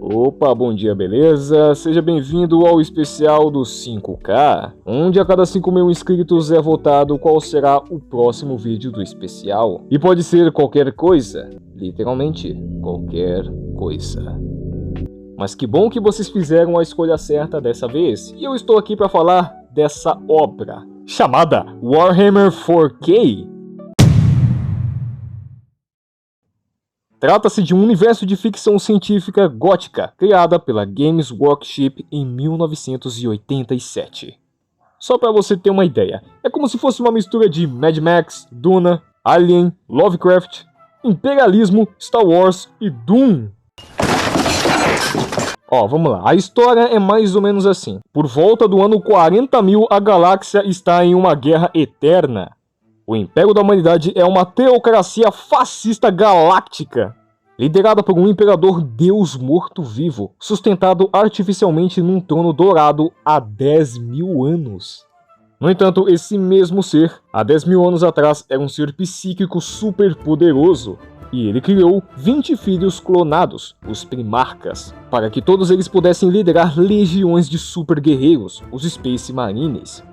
Opa, bom dia, beleza? Seja bem-vindo ao especial do 5K, onde a cada 5.000 inscritos é votado qual será o próximo vídeo do especial. E pode ser qualquer coisa, literalmente qualquer coisa. Mas que bom que vocês fizeram a escolha certa dessa vez, e eu estou aqui para falar dessa obra, chamada Warhammer 4K. Trata-se de um universo de ficção científica gótica, criada pela Games Workshop em 1987. Só para você ter uma ideia, é como se fosse uma mistura de Mad Max, Duna, Alien, Lovecraft, Imperialismo, Star Wars e Doom. Vamos lá, a história é mais ou menos assim. Por volta do ano 40.000, a galáxia está em uma guerra eterna. O Império da Humanidade é uma teocracia fascista galáctica, liderada por um imperador deus morto-vivo, sustentado artificialmente num trono dourado há 10.000 anos. No entanto, esse mesmo ser, há 10.000 anos atrás, era um ser psíquico superpoderoso, e ele criou 20 filhos clonados, os Primarcas, para que todos eles pudessem liderar legiões de super-guerreiros, os Space Marines.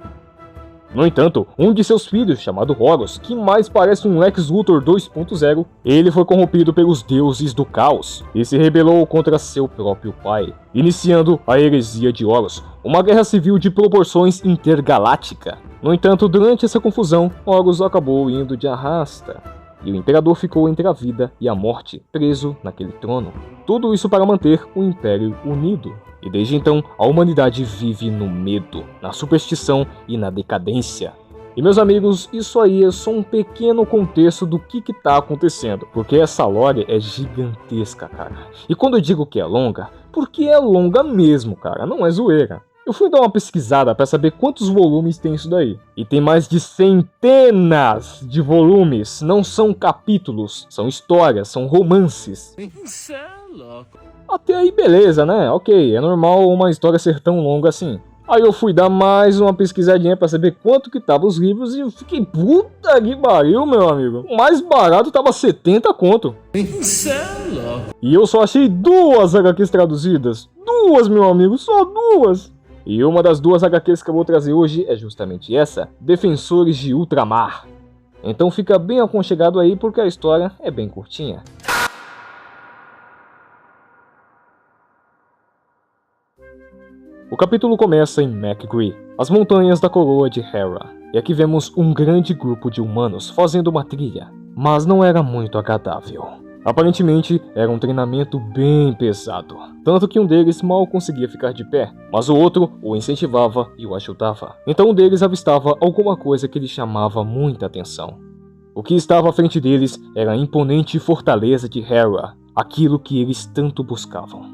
No entanto, um de seus filhos, chamado Horus, que mais parece um Lex Luthor 2.0, ele foi corrompido pelos deuses do caos e se rebelou contra seu próprio pai, iniciando a heresia de Horus, uma guerra civil de proporções intergaláctica. No entanto, durante essa confusão, Horus acabou indo de arrasta, e o imperador ficou entre a vida e a morte, preso naquele trono. Tudo isso para manter o Império unido. E desde então, a humanidade vive no medo, na superstição e na decadência. E meus amigos, isso aí é só um pequeno contexto do que tá acontecendo, porque essa lore é gigantesca, cara. E quando eu digo que é longa, porque é longa mesmo, cara, não é zoeira. Eu fui dar uma pesquisada para saber quantos volumes tem isso daí. E tem mais de centenas de volumes, não são capítulos, são histórias, são romances. Isso é louco. Até aí beleza, né? Ok, é normal uma história ser tão longa assim. Aí eu fui dar mais uma pesquisadinha pra saber quanto que tava os livros e eu fiquei, puta que pariu, meu amigo. O mais barato tava 70 conto. Isso é louco. E eu só achei 2 HQs traduzidas. 2, meu amigo, só 2. E uma das 2 HQs que eu vou trazer hoje é justamente essa, Defensores de Ultramar. Então fica bem aconchegado aí porque a história é bem curtinha. O capítulo começa em McGree, as montanhas da coroa de Hera, e aqui vemos um grande grupo de humanos fazendo uma trilha, mas não era muito agradável. Aparentemente, era um treinamento bem pesado, tanto que um deles mal conseguia ficar de pé, mas o outro o incentivava e o ajudava. Então um deles avistava alguma coisa que lhe chamava muita atenção. O que estava à frente deles era a imponente fortaleza de Hera, aquilo que eles tanto buscavam.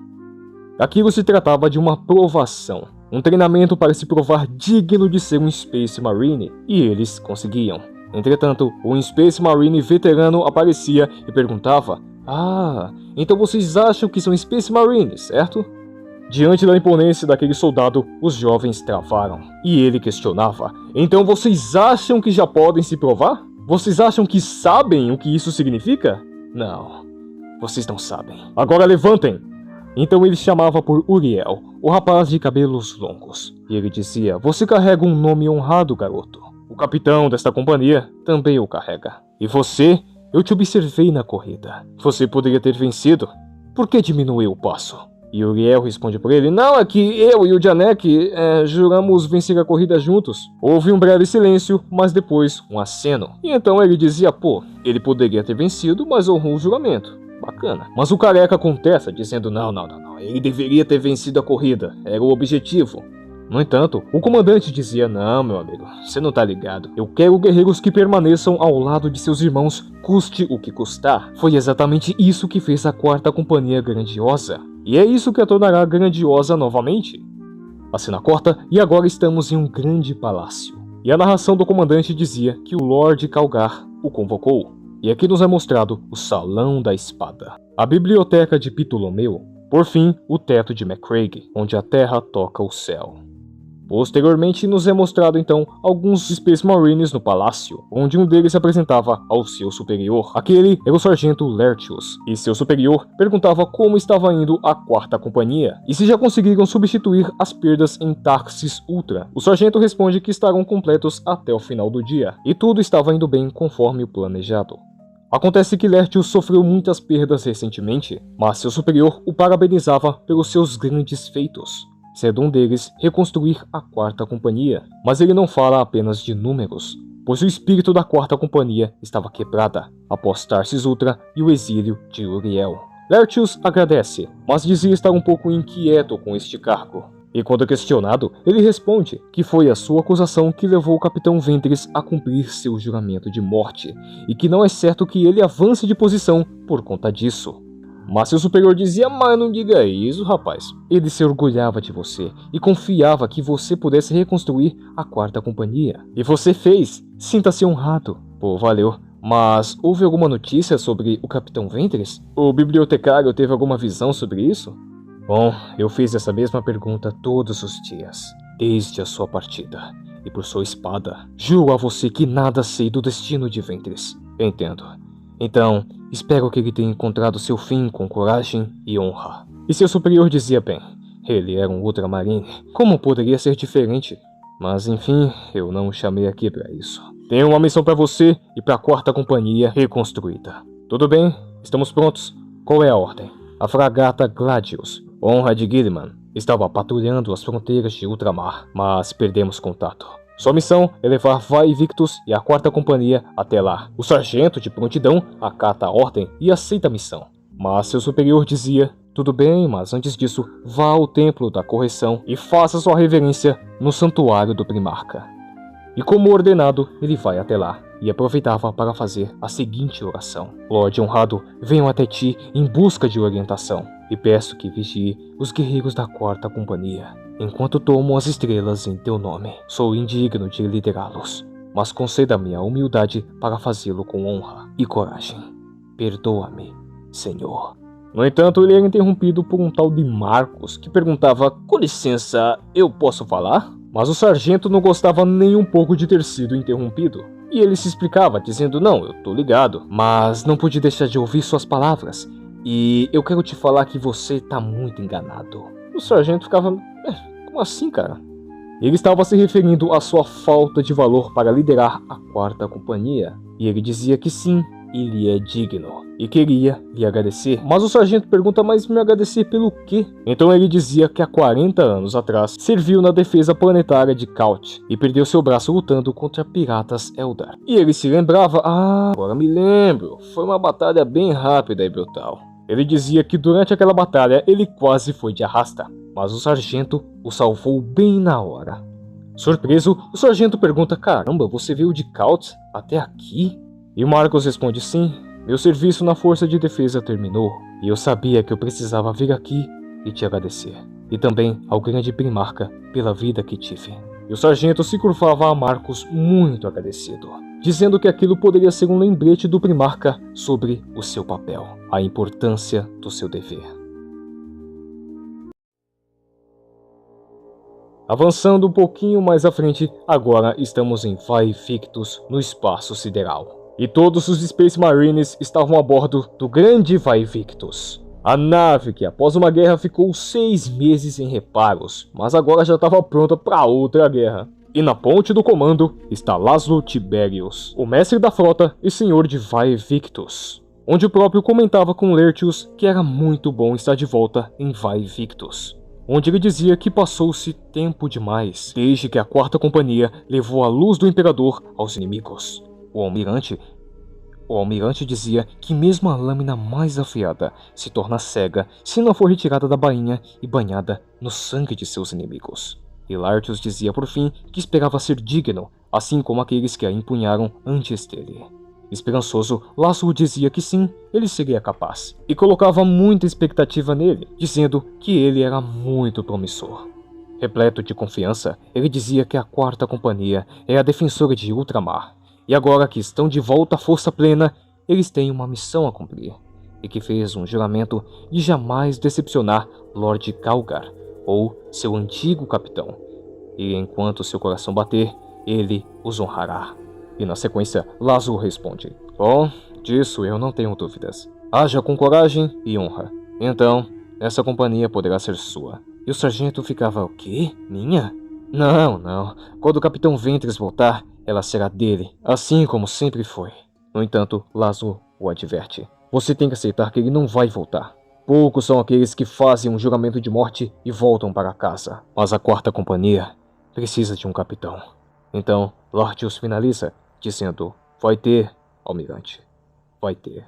Aquilo se tratava de uma provação, um treinamento para se provar digno de ser um Space Marine, e eles conseguiam. Entretanto, um Space Marine veterano aparecia e perguntava: então vocês acham que são Space Marines, certo? Diante da imponência daquele soldado, os jovens travaram, e ele questionava: então vocês acham que já podem se provar? Vocês acham que sabem o que isso significa? Não, vocês não sabem. Agora levantem! Então ele chamava por Uriel, o rapaz de cabelos longos, e ele dizia: você carrega um nome honrado, garoto. O capitão desta companhia também o carrega. E você, eu te observei na corrida. Você poderia ter vencido. Por que diminuiu o passo? E Uriel responde por ele: não, é que eu e o Janek juramos vencer a corrida juntos. Houve um breve silêncio, mas depois um aceno. E então ele dizia: ele poderia ter vencido, mas honrou o juramento. Bacana. Mas o careca contesta, dizendo: não, ele deveria ter vencido a corrida, era o objetivo. No entanto, o comandante dizia: não, meu amigo, você não tá ligado. Eu quero guerreiros que permaneçam ao lado de seus irmãos, custe o que custar. Foi exatamente isso que fez a 4ª Companhia grandiosa. E é isso que a tornará grandiosa novamente. A cena corta e agora estamos em um grande palácio. E a narração do comandante dizia que o Lord Calgar o convocou. E aqui nos é mostrado o Salão da Espada, a biblioteca de Ptolomeu, por fim, o teto de Macragge, onde a terra toca o céu. Posteriormente, nos é mostrado então alguns Space Marines no palácio, onde um deles se apresentava ao seu superior. Aquele era o sargento Lertius, e seu superior perguntava como estava indo a 4ª companhia, e se já conseguiram substituir as perdas em Taxis Ultra. O sargento responde que estarão completos até o final do dia, e tudo estava indo bem conforme o planejado. Acontece que Lertius sofreu muitas perdas recentemente, mas seu superior o parabenizava pelos seus grandes feitos, sendo um deles reconstruir a 4ª companhia. Mas ele não fala apenas de números, pois o espírito da 4ª companhia estava quebrada após Tarsis Ultra e o exílio de Uriel. Lertius agradece, mas dizia estar um pouco inquieto com este cargo. E quando questionado, ele responde que foi a sua acusação que levou o Capitão Ventress a cumprir seu juramento de morte, e que não é certo que ele avance de posição por conta disso. Mas seu superior dizia: mas não diga isso, rapaz. Ele se orgulhava de você e confiava que você pudesse reconstruir a 4ª companhia. E você fez. Sinta-se honrado. Pô, valeu. Mas houve alguma notícia sobre o Capitão Ventress? O bibliotecário teve alguma visão sobre isso? Bom, eu fiz essa mesma pergunta todos os dias, desde a sua partida. E por sua espada, juro a você que nada sei do destino de Ventress. Entendo. Então, espero que ele tenha encontrado seu fim com coragem e honra. E seu superior dizia bem, ele era um Ultramarine, como poderia ser diferente? Mas enfim, eu não o chamei aqui para isso. Tenho uma missão para você e para a 4ª companhia reconstruída. Tudo bem? Estamos prontos? Qual é a ordem? A fragata Gladius, honra de Guilliman, estava patrulhando as fronteiras de Ultramar, mas perdemos contato. Sua missão é levar Vai Victus e a 4ª companhia até lá. O sargento, de prontidão, acata a ordem e aceita a missão. Mas seu superior dizia: tudo bem, mas antes disso, vá ao Templo da Correção e faça sua reverência no Santuário do Primarca. E como ordenado, ele vai até lá e aproveitava para fazer a seguinte oração: Lorde honrado, venho até ti em busca de orientação, e peço que vigie os guerreiros da 4ª companhia, enquanto tomo as estrelas em teu nome. Sou indigno de liderá-los, mas conceda-me a humildade para fazê-lo com honra e coragem. Perdoa-me, Senhor. No entanto, ele era interrompido por um tal de Marcos, que perguntava: com licença, eu posso falar? Mas o sargento não gostava nem um pouco de ter sido interrompido. E ele se explicava, dizendo: não, eu tô ligado, mas não pude deixar de ouvir suas palavras. E eu quero te falar que você tá muito enganado. O sargento ficava: como assim, cara? Ele estava se referindo à sua falta de valor para liderar a 4ª companhia. E ele dizia que sim, ele é digno e queria lhe agradecer. Mas o sargento pergunta: mas me agradecer pelo quê? Então ele dizia que há 40 anos atrás serviu na defesa planetária de Kaut e perdeu seu braço lutando contra piratas Eldar. E ele se lembrava: agora me lembro, foi uma batalha bem rápida e brutal. Ele dizia que durante aquela batalha ele quase foi de arrasta, mas o sargento o salvou bem na hora. Surpreso, o sargento pergunta: caramba, você veio de Kaut até aqui? E Marcos responde: sim, meu serviço na Força de Defesa terminou, e eu sabia que eu precisava vir aqui e te agradecer. E também ao grande Primarca pela vida que tive. E o sargento se curvava a Marcos muito agradecido, dizendo que aquilo poderia ser um lembrete do Primarca sobre o seu papel, a importância do seu dever. Avançando um pouquinho mais à frente, agora estamos em Vai Victus, no espaço sideral. E todos os Space Marines estavam a bordo do grande Vai Victus. A nave que após uma guerra ficou 6 meses em reparos, mas agora já estava pronta para outra guerra. E na ponte do comando está Laszlo Tiberius, o mestre da frota e senhor de Vai Victus, onde o próprio comentava com Lertius que era muito bom estar de volta em Vai Victus, onde ele dizia que passou-se tempo demais, desde que a 4ª companhia levou a luz do Imperador aos inimigos. O almirante dizia que mesmo a lâmina mais afiada se torna cega se não for retirada da bainha e banhada no sangue de seus inimigos. E Lartius dizia por fim que esperava ser digno, assim como aqueles que a empunharam antes dele. Esperançoso, Laszlo dizia que sim, ele seria capaz, e colocava muita expectativa nele, dizendo que ele era muito promissor. Repleto de confiança, ele dizia que a 4ª companhia é a defensora de Ultramar, e agora que estão de volta à força plena, eles têm uma missão a cumprir, e que fez um juramento de jamais decepcionar Lord Calgar, ou seu antigo capitão, e enquanto seu coração bater, ele os honrará. E na sequência, Laszlo responde: Bom, disso eu não tenho dúvidas. Haja com coragem e honra. Então, essa companhia poderá ser sua. E o sargento ficava: o quê? Minha? Não. Quando o Capitão Ventress voltar, ela será dele, assim como sempre foi. No entanto, Laszlo o adverte: você tem que aceitar que ele não vai voltar. Poucos são aqueles que fazem um juramento de morte e voltam para casa. Mas a quarta companhia precisa de um capitão. Então, Lartius finaliza, dizendo: vai ter, almirante. Vai ter.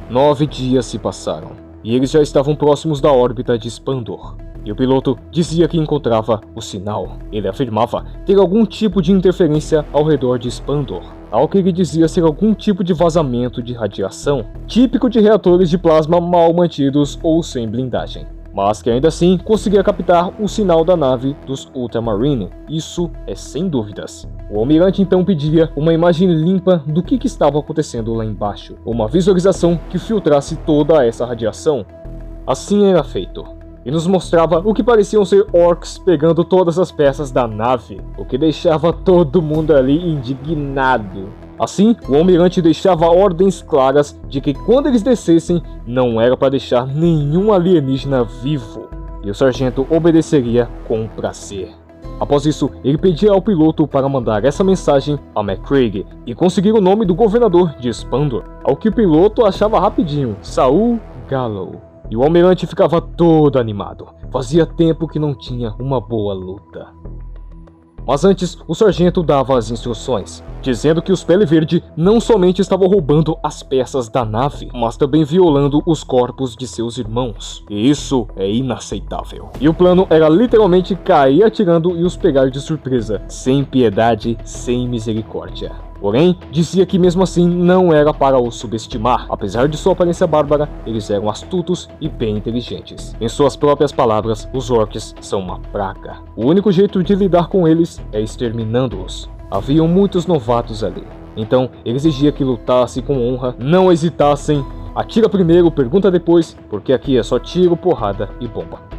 9 dias se passaram, e eles já estavam próximos da órbita de Spandor. E o piloto dizia que encontrava o sinal. Ele afirmava ter algum tipo de interferência ao redor de Spandor, ao que ele dizia ser algum tipo de vazamento de radiação, típico de reatores de plasma mal mantidos ou sem blindagem, mas que ainda assim conseguia captar o sinal da nave dos Ultramarine. Isso é sem dúvidas. O almirante então pedia uma imagem limpa do que estava acontecendo lá embaixo, uma visualização que filtrasse toda essa radiação. Assim era feito, e nos mostrava o que pareciam ser orcs pegando todas as peças da nave, o que deixava todo mundo ali indignado. Assim, o almirante deixava ordens claras de que quando eles descessem, não era para deixar nenhum alienígena vivo, e o sargento obedeceria com prazer. Após isso, ele pedia ao piloto para mandar essa mensagem a McCraig e conseguir o nome do governador de Spandor, ao que o piloto achava rapidinho: Saul Gallow. E o almirante ficava todo animado. Fazia tempo que não tinha uma boa luta. Mas antes, o sargento dava as instruções, dizendo que os Pele Verde não somente estavam roubando as peças da nave, mas também violando os corpos de seus irmãos. E isso é inaceitável. E o plano era literalmente cair atirando e os pegar de surpresa, sem piedade, sem misericórdia. Porém, dizia que mesmo assim não era para os subestimar. Apesar de sua aparência bárbara, eles eram astutos e bem inteligentes. Em suas próprias palavras, os orcs são uma praga. O único jeito de lidar com eles é exterminando-os. Haviam muitos novatos ali. Então, ele exigia que lutassem com honra, não hesitassem. Atira primeiro, pergunta depois, porque aqui é só tiro, porrada e bomba.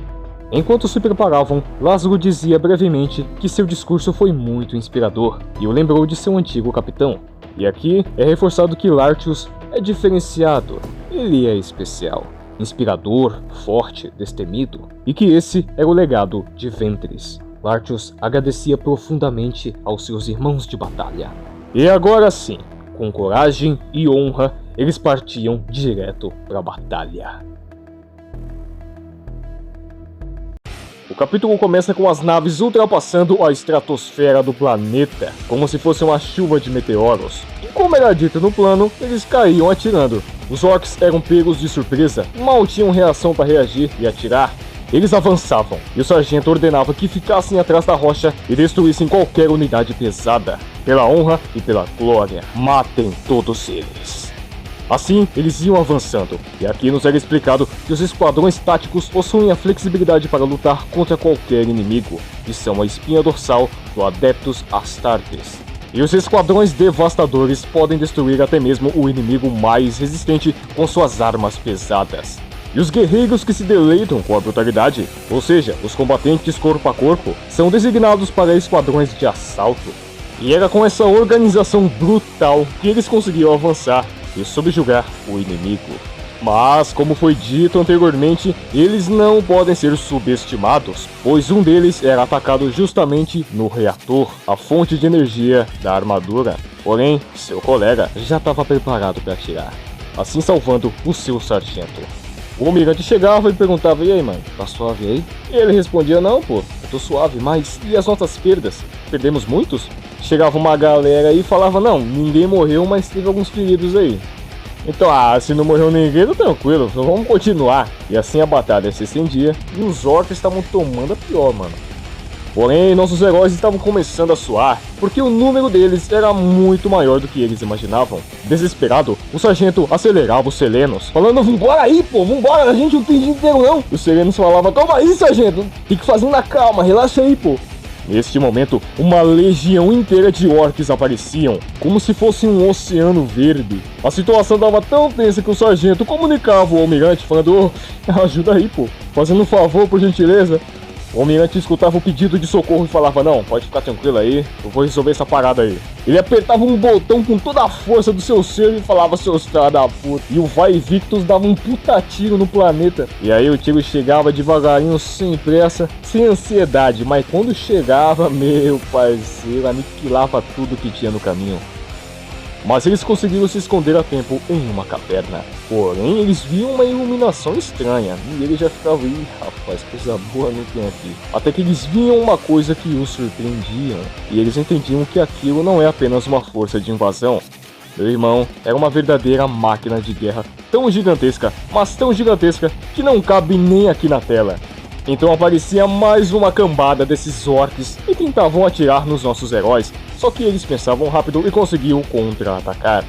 Enquanto se preparavam, Laszlo dizia brevemente que seu discurso foi muito inspirador e o lembrou de seu antigo capitão. E aqui é reforçado que Lartius é diferenciado, ele é especial, inspirador, forte, destemido, e que esse era o legado de Ventress. Lartius agradecia profundamente aos seus irmãos de batalha. E agora sim, com coragem e honra, eles partiam direto para a batalha. O capítulo começa com as naves ultrapassando a estratosfera do planeta, como se fosse uma chuva de meteoros. E como era dito no plano, eles caíam atirando. Os orcs eram pegos de surpresa, mal tinham reação para reagir e atirar. Eles avançavam, e o sargento ordenava que ficassem atrás da rocha e destruíssem qualquer unidade pesada. Pela honra e pela glória, matem todos eles. Assim, eles iam avançando, e aqui nos era explicado que os esquadrões táticos possuem a flexibilidade para lutar contra qualquer inimigo, e são a espinha dorsal do Adeptus Astartes. E os esquadrões devastadores podem destruir até mesmo o inimigo mais resistente com suas armas pesadas. E os guerreiros que se deleitam com a brutalidade, ou seja, os combatentes corpo a corpo, são designados para esquadrões de assalto. E era com essa organização brutal que eles conseguiam avançar e subjugar o inimigo. Mas, como foi dito anteriormente, eles não podem ser subestimados, pois um deles era atacado justamente no reator, a fonte de energia da armadura. Porém, seu colega já estava preparado para atirar, assim salvando o seu sargento. O almirante chegava e perguntava: e aí, mano, tá suave aí? E ele respondia: não, pô, eu tô suave, mas e as nossas perdas? Perdemos muitos? Chegava uma galera aí e falava: não, ninguém morreu, mas teve alguns feridos aí. Então, se não morreu ninguém, tá tranquilo, vamos continuar. E assim a batalha se estendia e os orcs estavam tomando a pior, mano. Porém, nossos heróis estavam começando a suar, porque o número deles era muito maior do que eles imaginavam. Desesperado, o sargento acelerava os selenos, falando: vambora aí, pô, vambora, a gente não tem dia inteiro não. E os selenos falavam: calma aí, sargento, tem que fazer na calma, relaxa aí, pô. Neste momento, uma legião inteira de orcs apareciam, como se fosse um oceano verde. A situação estava tão tensa que o sargento comunicava ao almirante falando: ajuda aí, pô, fazendo um favor, por gentileza. O almirante escutava o pedido de socorro e falava: não, pode ficar tranquilo aí, eu vou resolver essa parada aí. Ele apertava um botão com toda a força do seu ser e falava: seus filhos da puta. E o Vaivictus dava um puta tiro no planeta. E aí o tiro chegava devagarinho, sem pressa, sem ansiedade. Mas quando chegava, meu parceiro, aniquilava tudo que tinha no caminho. Mas eles conseguiram se esconder a tempo em uma caverna. Porém, eles viam uma iluminação estranha. E eles já ficavam: ih, rapaz, coisa boa não tem aqui. Até que eles viam uma coisa que os surpreendia. E eles entendiam que aquilo não é apenas uma força de invasão. Meu irmão, era uma verdadeira máquina de guerra. Tão gigantesca, mas tão gigantesca, que não cabe nem aqui na tela. Então aparecia mais uma cambada desses orcs e tentavam atirar nos nossos heróis, só que eles pensavam rápido e conseguiam contra-atacar.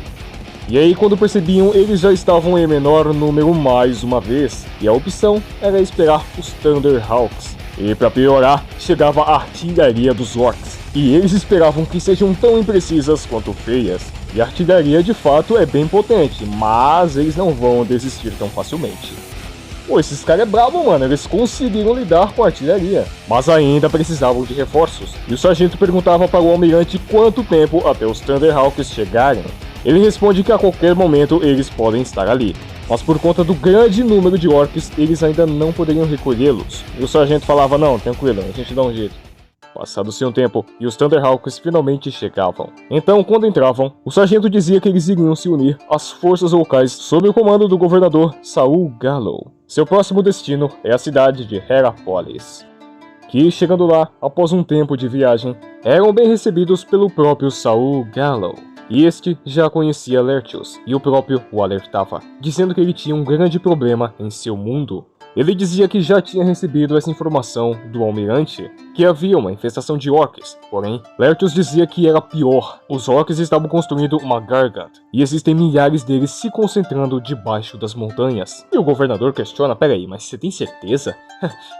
E aí, quando percebiam, eles já estavam em menor número mais uma vez, e a opção era esperar os Thunderhawks. E para piorar, chegava a artilharia dos orcs, e eles esperavam que sejam tão imprecisas quanto feias. E a artilharia de fato é bem potente, mas eles não vão desistir tão facilmente. Pô, esses caras é brabo, mano, eles conseguiram lidar com a artilharia, mas ainda precisavam de reforços. E o sargento perguntava para o almirante quanto tempo até os Thunderhawks chegarem. Ele responde que a qualquer momento eles podem estar ali, mas por conta do grande número de orcs, eles ainda não poderiam recolhê-los. E o sargento falava: não, tranquilo, a gente dá um jeito. Passado-se um tempo, e os Thunderhawks finalmente chegavam. Então, quando entravam, o sargento dizia que eles iriam se unir às forças locais sob o comando do governador Saul Gallow. Seu próximo destino é a cidade de Herapolis. Que, chegando lá, após um tempo de viagem, eram bem recebidos pelo próprio Saul Gallow. E este já conhecia Lertius, e o próprio o alertava, dizendo que ele tinha um grande problema em seu mundo. Ele dizia que já tinha recebido essa informação do almirante, que havia uma infestação de orcs. Porém, Lertius dizia que era pior. Os orcs estavam construindo uma Gargant, e existem milhares deles se concentrando debaixo das montanhas. E o governador questiona: peraí, mas você tem certeza?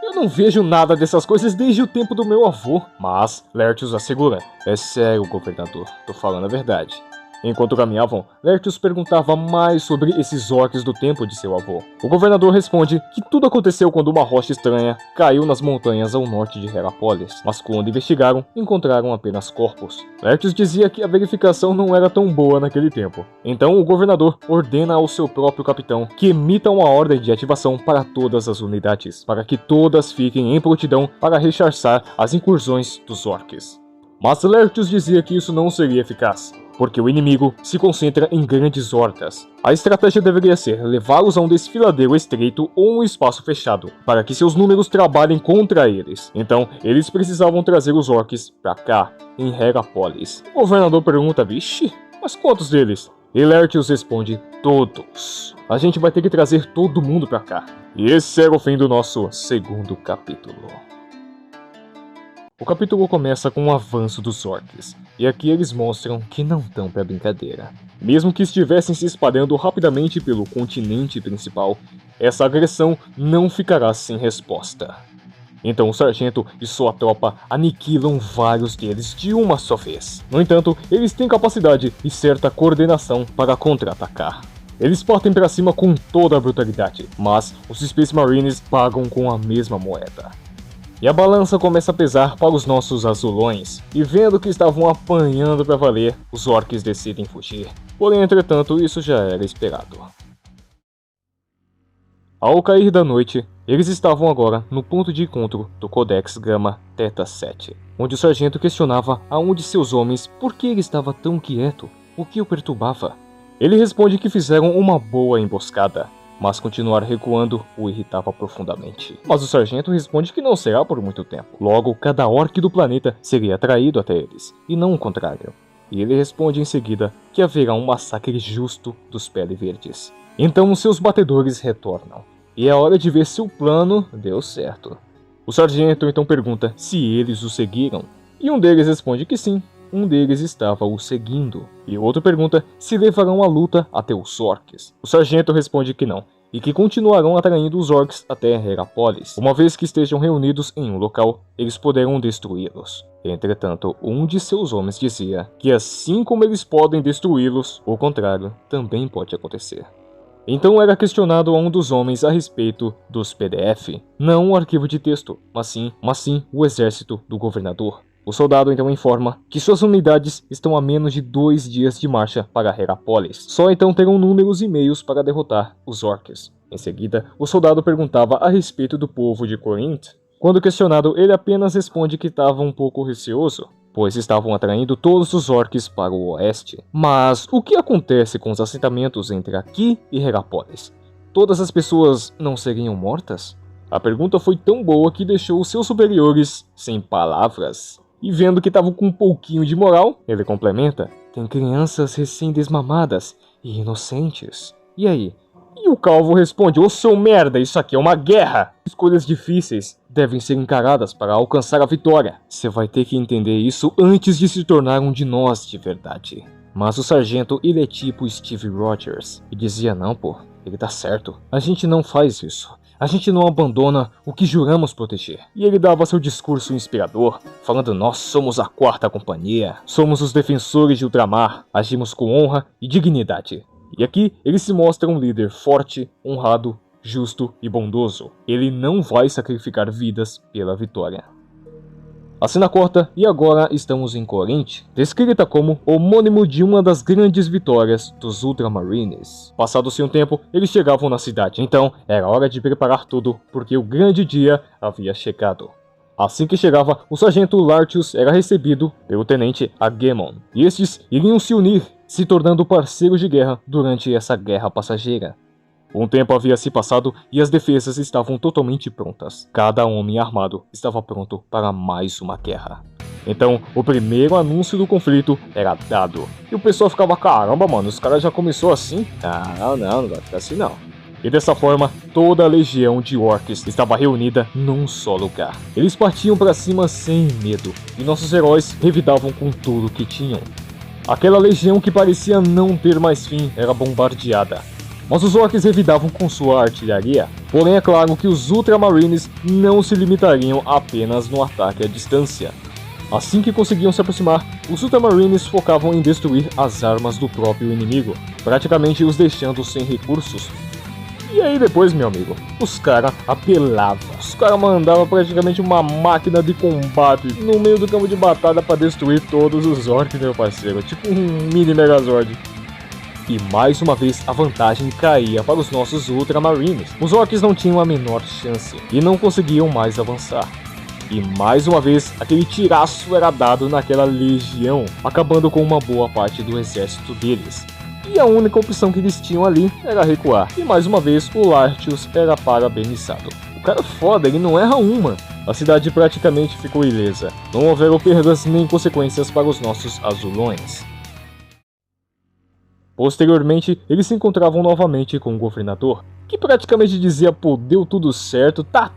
Eu não vejo nada dessas coisas desde o tempo do meu avô. Mas Lertius assegura: é sério, governador, tô falando a verdade. Enquanto caminhavam, Lertius perguntava mais sobre esses orcs do tempo de seu avô. O governador responde que tudo aconteceu quando uma rocha estranha caiu nas montanhas ao norte de Herapolis, mas quando investigaram, encontraram apenas corpos. Lertius dizia que a verificação não era tão boa naquele tempo. Então o governador ordena ao seu próprio capitão que emita uma ordem de ativação para todas as unidades, para que todas fiquem em prontidão para rechaçar as incursões dos orcs. Mas Lertius dizia que isso não seria eficaz, porque o inimigo se concentra em grandes hordas. A estratégia deveria ser levá-los a um desfiladeiro estreito ou um espaço fechado, para que seus números trabalhem contra eles. Então, eles precisavam trazer os orcs pra cá, em Herapolis. O governador pergunta: vixe, mas quantos deles? E Lertius responde: todos. A gente vai ter que trazer todo mundo pra cá. E esse era o fim do nosso segundo capítulo. O capítulo começa com o avanço dos orcs, e aqui eles mostram que não estão pra brincadeira. Mesmo que estivessem se espalhando rapidamente pelo continente principal, essa agressão não ficará sem resposta. Então o sargento e sua tropa aniquilam vários deles de uma só vez. No entanto, eles têm capacidade e certa coordenação para contra-atacar. Eles partem para cima com toda a brutalidade, mas os Space Marines pagam com a mesma moeda. E a balança começa a pesar para os nossos azulões, e vendo que estavam apanhando para valer, os orcs decidem fugir. Porém, entretanto, isso já era esperado. Ao cair da noite, eles estavam agora no ponto de encontro do Codex Gama Theta 7, onde o sargento questionava a um de seus homens por que ele estava tão quieto, o que o perturbava. Ele responde que fizeram uma boa emboscada, mas continuar recuando o irritava profundamente. Mas o sargento responde que não será por muito tempo. Logo, cada orc do planeta seria atraído até eles, e não o contrário. E ele responde em seguida que haverá um massacre justo dos Pele Verdes. Então seus batedores retornam, e é hora de ver se o plano deu certo. O sargento então pergunta se eles o seguiram, e um deles responde que sim, um deles estava o seguindo, e o outro pergunta se levarão a luta até os orcs. O sargento responde que não, e que continuarão atraindo os orcs até Herapolis. Uma vez que estejam reunidos em um local, eles poderão destruí-los. Entretanto, um de seus homens dizia que assim como eles podem destruí-los, o contrário também pode acontecer. Então era questionado a um dos homens a respeito dos PDF, não o arquivo de texto, mas sim o exército do governador. O soldado então informa que suas unidades estão a menos de 2 dias de marcha para Herapolis. Só então terão números e meios para derrotar os orcs. Em seguida, o soldado perguntava a respeito do povo de Corinth. Quando questionado, ele apenas responde que estava um pouco receoso, pois estavam atraindo todos os orcs para o oeste. Mas o que acontece com os assentamentos entre aqui e Herapolis? Todas as pessoas não seriam mortas? A pergunta foi tão boa que deixou os seus superiores sem palavras. E vendo que estavam com um pouquinho de moral, ele complementa: tem crianças recém-desmamadas e inocentes. E aí? E o calvo responde: ô seu merda, isso aqui é uma guerra! Escolhas difíceis devem ser encaradas para alcançar a vitória. Você vai ter que entender isso antes de se tornar um de nós de verdade. Mas o sargento, ele é tipo Steve Rogers, e dizia: não pô, ele tá certo, a gente não faz isso. A gente não abandona o que juramos proteger. E ele dava seu discurso inspirador, falando: nós somos a 4ª companhia, somos os defensores de ultramar, agimos com honra e dignidade. E aqui ele se mostra um líder forte, honrado, justo e bondoso. Ele não vai sacrificar vidas pela vitória. A cena corta e agora estamos em Corinth, descrita como homônimo de uma das grandes vitórias dos Ultramarines. Passado-se um tempo, eles chegavam na cidade, então era hora de preparar tudo, porque o grande dia havia chegado. Assim que chegava, o sargento Lartius era recebido pelo tenente Agemon, e estes iriam se unir, se tornando parceiros de guerra durante essa guerra passageira. Um tempo havia se passado e as defesas estavam totalmente prontas. Cada homem armado estava pronto para mais uma guerra. Então, o primeiro anúncio do conflito era dado. E o pessoal ficava: caramba, mano, os caras já começou assim? Não vai ficar assim não. E dessa forma, toda a legião de orcs estava reunida num só lugar. Eles partiam para cima sem medo, e nossos heróis revidavam com tudo que tinham. Aquela legião que parecia não ter mais fim era bombardeada. Mas os orcs revidavam com sua artilharia. Porém é claro que os Ultramarines não se limitariam apenas no ataque à distância. Assim que conseguiam se aproximar, os Ultramarines focavam em destruir as armas do próprio inimigo, praticamente os deixando sem recursos. E aí depois, meu amigo, os caras apelavam. Os caras mandavam praticamente uma máquina de combate no meio do campo de batalha para destruir todos os orcs, meu parceiro. Tipo um mini Megazord. E mais uma vez a vantagem caía para os nossos Ultramarines. Os orcs não tinham a menor chance e não conseguiam mais avançar. E mais uma vez aquele tiraço era dado naquela legião, acabando com uma boa parte do exército deles. E a única opção que eles tinham ali era recuar. E mais uma vez o Lartius era parabenizado. O cara é foda, ele não erra uma. A cidade praticamente ficou ilesa. Não houveram perdas nem consequências para os nossos azulões. Posteriormente, eles se encontravam novamente com o governador, que praticamente dizia: pô, deu tudo certo, tá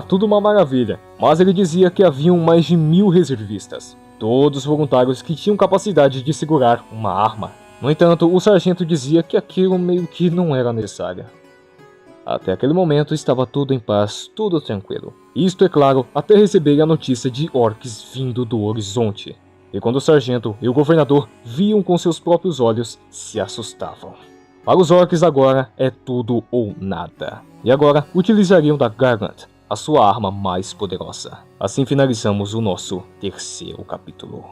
tudo uma maravilha. Mas ele dizia que haviam mais de 1000 reservistas, todos voluntários que tinham capacidade de segurar uma arma. No entanto, o sargento dizia que aquilo meio que não era necessário. Até aquele momento estava tudo em paz, tudo tranquilo. Isto é claro, até receber a notícia de orcs vindo do horizonte. E quando o sargento e o governador viam com seus próprios olhos, se assustavam. Para os orcs agora é tudo ou nada. E agora utilizariam da Gargant, a sua arma mais poderosa. Assim finalizamos o nosso 3º capítulo.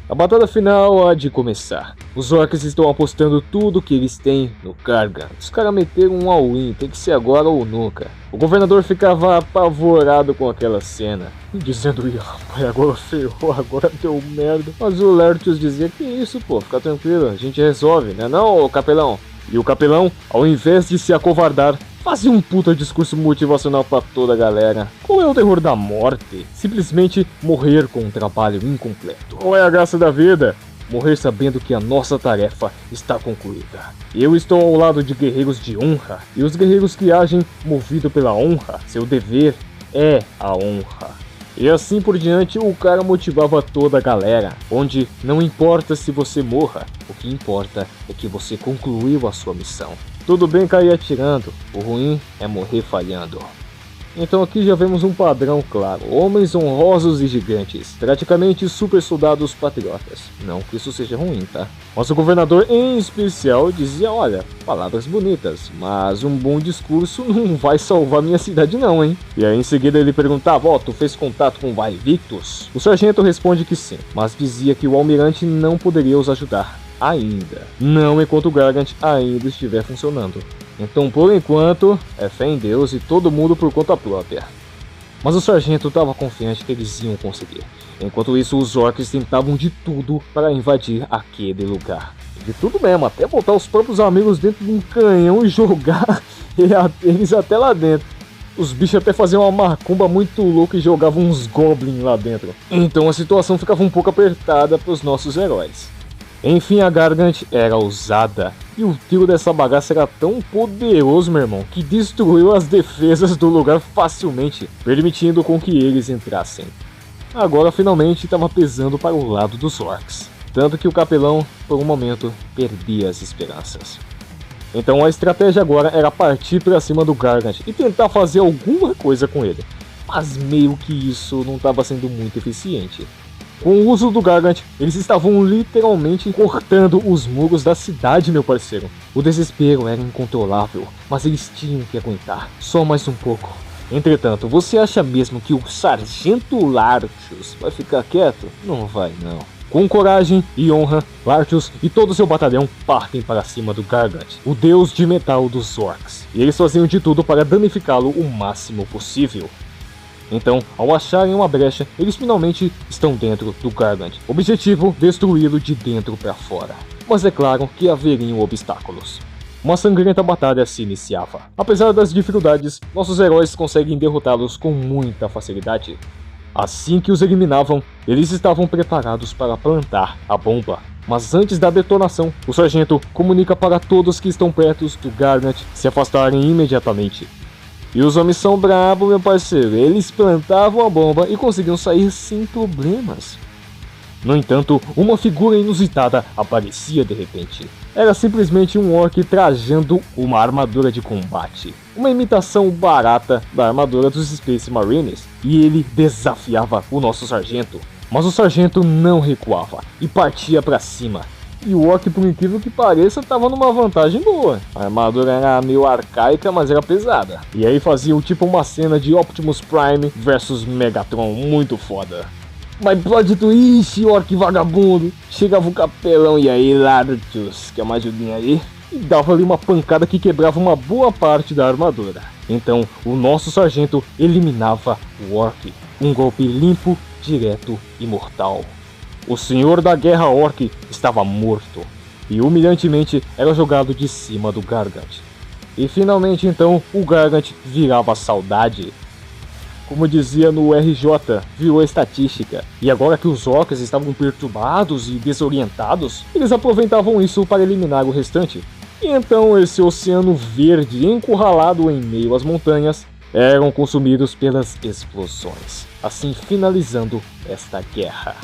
A batalha final há de começar. Os orcs estão apostando tudo que eles têm no Gargant. Os caras meteram um all-in, tem que ser agora ou nunca. O governador ficava apavorado com aquela cena, dizendo: ih, rapaz, agora ferrou, agora deu merda. Mas o Lartius dizia: que isso, pô, fica tranquilo, a gente resolve, né não, ô capelão? E o capelão, ao invés de se acovardar, fazia um puta discurso motivacional pra toda a galera. Qual é o terror da morte? Simplesmente morrer com um trabalho incompleto. Qual é a graça da vida? Morrer sabendo que a nossa tarefa está concluída. Eu estou ao lado de guerreiros de honra, e os guerreiros que agem movido pela honra, seu dever é a honra. E assim por diante, o cara motivava toda a galera, onde não importa se você morra, o que importa é que você concluiu a sua missão. Tudo bem cair atirando, o ruim é morrer falhando. Então aqui já vemos um padrão claro, homens honrosos e gigantes, praticamente super soldados patriotas. Não que isso seja ruim, tá? Mas o governador em especial dizia, olha, palavras bonitas, mas um bom discurso não vai salvar minha cidade não, hein? E aí em seguida ele perguntava, ó, tu fez contato com o Invictus? O sargento responde que sim, mas dizia que o almirante não poderia os ajudar. Ainda. Não enquanto o Gargant ainda estiver funcionando. Então, por enquanto, é fé em Deus e todo mundo por conta própria. Mas o sargento estava confiante que eles iam conseguir. Enquanto isso, os orcs tentavam de tudo para invadir aquele lugar. De tudo mesmo, até botar os próprios amigos dentro de um canhão e jogar eles até lá dentro. Os bichos até faziam uma macumba muito louca e jogavam uns goblins lá dentro. Então a situação ficava um pouco apertada para os nossos heróis. Enfim, a Gargant era usada, e o tiro dessa bagaça era tão poderoso, meu irmão, que destruiu as defesas do lugar facilmente, permitindo com que eles entrassem. Agora finalmente estava pesando para o lado dos orcs, tanto que o capelão, por um momento, perdia as esperanças. Então a estratégia agora era partir para cima do Gargant e tentar fazer alguma coisa com ele, mas meio que isso não estava sendo muito eficiente. Com o uso do Gargant, eles estavam literalmente cortando os muros da cidade, meu parceiro. O desespero era incontrolável, mas eles tinham que aguentar, só mais um pouco. Entretanto, você acha mesmo que o Sargento Lartius vai ficar quieto? Não vai não. Com coragem e honra, Lartius e todo seu batalhão partem para cima do Gargant, o deus de metal dos orcs. E eles faziam de tudo para danificá-lo o máximo possível. Então, ao acharem uma brecha, eles finalmente estão dentro do Gargant. Objetivo, destruí-lo de dentro para fora. Mas é claro que haveriam obstáculos. Uma sangrenta batalha se iniciava. Apesar das dificuldades, nossos heróis conseguem derrotá-los com muita facilidade. Assim que os eliminavam, eles estavam preparados para plantar a bomba. Mas antes da detonação, o sargento comunica para todos que estão perto do Gargant se afastarem imediatamente. E os homens são bravos, meu parceiro. Eles plantavam a bomba e conseguiam sair sem problemas. No entanto, uma figura inusitada aparecia de repente. Era simplesmente um orc trajando uma armadura de combate. Uma imitação barata da armadura dos Space Marines. E ele desafiava o nosso sargento. Mas o sargento não recuava e partia para cima. E o orc, por incrível que pareça, estava numa vantagem boa. A armadura era meio arcaica, mas era pesada. E aí fazia tipo uma cena de Optimus Prime versus Megatron muito foda. Mas plot twist, orc vagabundo. Chegava o capelão e aí, Lartius, quer uma ajudinha aí? E dava ali uma pancada que quebrava uma boa parte da armadura. Então, o nosso sargento eliminava o orc. Um golpe limpo, direto e mortal. O senhor da guerra orc estava morto, e humilhantemente era jogado de cima do Gargant. E finalmente então o Gargant virava saudade. Como dizia no RJ, virou estatística. E agora que os orcs estavam perturbados e desorientados, eles aproveitavam isso para eliminar o restante. E então esse oceano verde encurralado em meio às montanhas eram consumidos pelas explosões, assim finalizando esta guerra.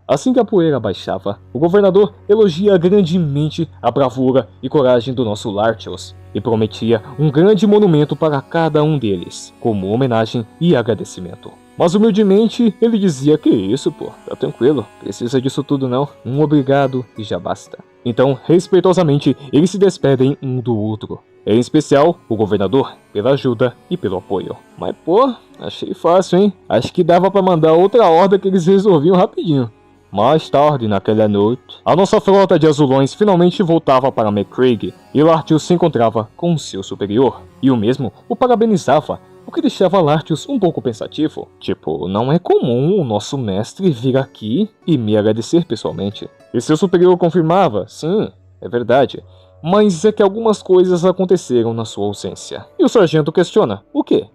Assim que a poeira baixava, o governador elogia grandemente a bravura e coragem do nosso Lartius e prometia um grande monumento para cada um deles, como homenagem e agradecimento. Mas humildemente ele dizia que isso, pô, tá tranquilo, precisa disso tudo não, um obrigado e já basta. Então, respeitosamente, eles se despedem um do outro. Em especial, o governador, pela ajuda e pelo apoio. Mas pô, achei fácil, hein? Acho que dava pra mandar outra horda que eles resolviam rapidinho. Mais tarde naquela noite, a nossa frota de azulões finalmente voltava para McCraig e Lartius se encontrava com seu superior, e o mesmo o parabenizava, o que deixava Lartius um pouco pensativo. Tipo, não é comum o nosso mestre vir aqui e me agradecer pessoalmente. E seu superior confirmava, sim, é verdade, mas é que algumas coisas aconteceram na sua ausência. E o sargento questiona, o quê?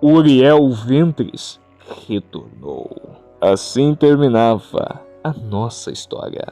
Uriel Ventris retornou. Assim terminava a nossa história.